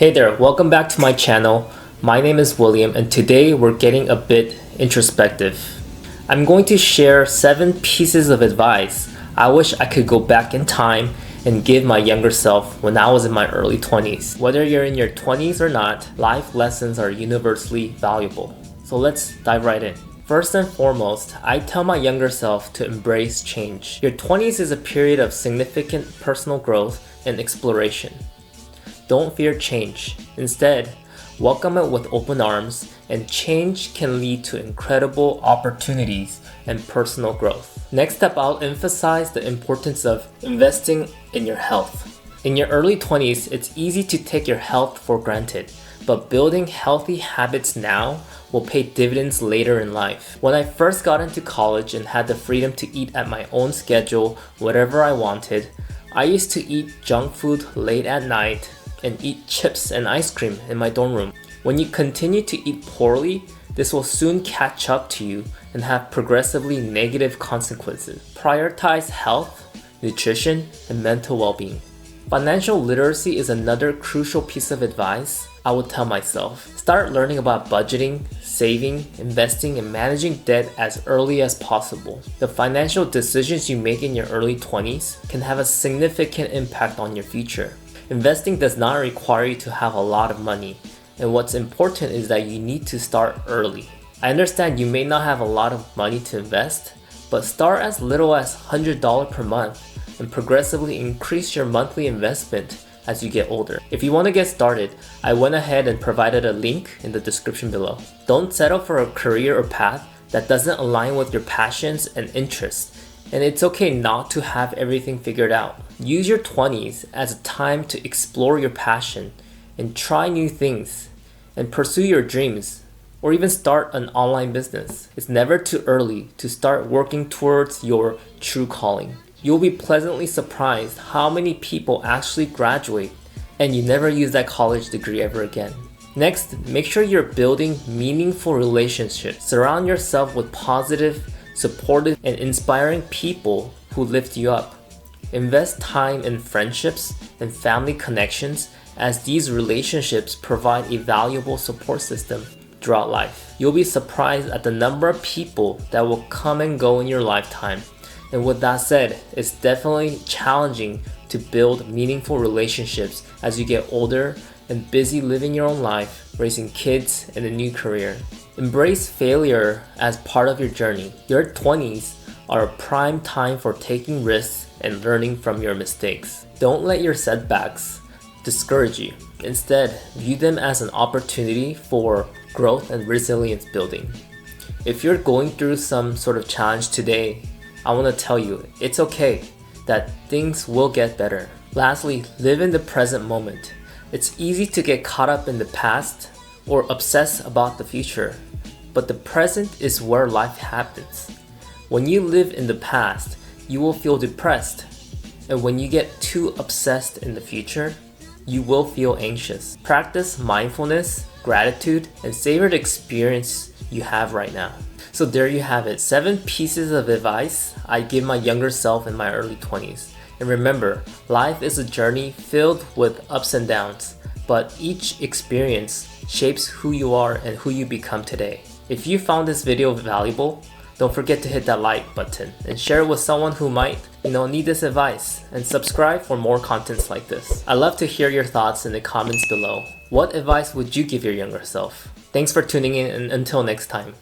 Hey there, welcome back to my channel. My name is William and today we're getting a bit introspective. I'm going to share 7 pieces of advice I wish I could go back in time and give my younger self when I was in my early 20s. Whether you're in your 20s or not, life lessons are universally valuable. So let's dive right in. First and foremost, I tell my younger self to embrace change. Your 20s is a period of significant personal growth and exploration. Don't fear change. Instead, welcome it with open arms, and change can lead to incredible opportunities and personal growth. Next up, I'll emphasize the importance of investing in your health. In your early 20s, it's easy to take your health for granted, but building healthy habits now will pay dividends later in life. When I first got into college and had the freedom to eat at my own schedule, whatever I wanted, I used to eat junk food late at night and eat chips and ice cream in my dorm room. When you continue to eat poorly, this will soon catch up to you and have progressively negative consequences. Prioritize health, nutrition, and mental well-being. Financial literacy is another crucial piece of advice I would tell myself. Start learning about budgeting, saving, investing, and managing debt as early as possible. The financial decisions you make in your early 20s can have a significant impact on your future. Investing does not require you to have a lot of money, and what's important is that you need to start early. I understand you may not have a lot of money to invest, but start as little as $100 per month and progressively increase your monthly investment as you get older. If you want to get started, I went ahead and provided a link in the description below. Don't settle for a career or path that doesn't align with your passions and interests, and it's okay not to have everything figured out. Use your 20s as a time to explore your passion and try new things and pursue your dreams, or even start an online business. It's never too early to start working towards your true calling. You'll be pleasantly surprised how many people actually graduate and you never use that college degree ever again. Next, make sure you're building meaningful relationships. Surround yourself with positive, supportive, and inspiring people who lift you up. Invest time in friendships and family connections, as these relationships provide a valuable support system throughout life. You'll be surprised at the number of people that will come and go in your lifetime. And with that said, it's definitely challenging to build meaningful relationships as you get older and busy living your own life, raising kids, and a new career. Embrace failure as part of your journey. Your 20s are a prime time for taking risks and learning from your mistakes. Don't let your setbacks discourage you. Instead, view them as an opportunity for growth and resilience building. If you're going through some sort of challenge today, I want to tell you, it's okay, that things will get better. Lastly, live in the present moment. It's easy to get caught up in the past or obsess about the future, but the present is where life happens. When you live in the past, you will feel depressed, and when you get too obsessed in the future, you will feel anxious. Practice mindfulness, gratitude, and savor the experience you have right now. So there you have it, 7 pieces of advice I give my younger self in my early 20s. And remember, life is a journey filled with ups and downs, but each experience shapes who you are and who you become today. If you found this video valuable, don't forget to hit that like button and share it with someone who might, need this advice, and subscribe for more contents like this. I'd love to hear your thoughts in the comments below. What advice would you give your younger self? Thanks for tuning in, and until next time.